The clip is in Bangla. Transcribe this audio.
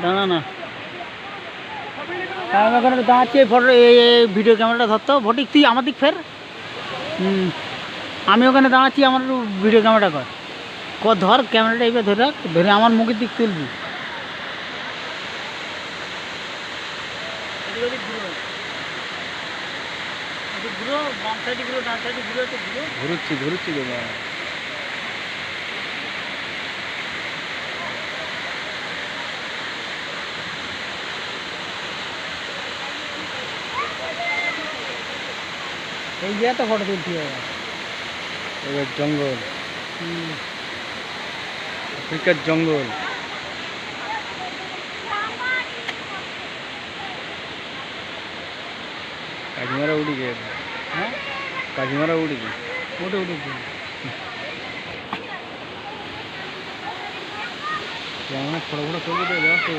দাঁড়া না, আমি ওখানে দাঁড়াচ্ছি। এই ফটো এই ভিডিও ক্যামেরাটা ধরতো ফটিক, তুই আমার দিক ফের। আমি ওখানে দাঁড়াচ্ছি, আমার ভিডিও ক্যামেরাটা কর ধর, ক্যামেরাটা এইবার ধরে রাখ, ধরে আমার মুখের দিক তুলবি। ঘুরুচ্ছি দাদা। এই যে তো ফটো তুলছি এবার জঙ্গল, আফ্রিকার জঙ্গল। কাজিমারা উড়ি গে। হ্যাঁ, কাজিমারা উড়ি গে। উঠে উঠেছি। কেমন ফটো ফটো করবো তো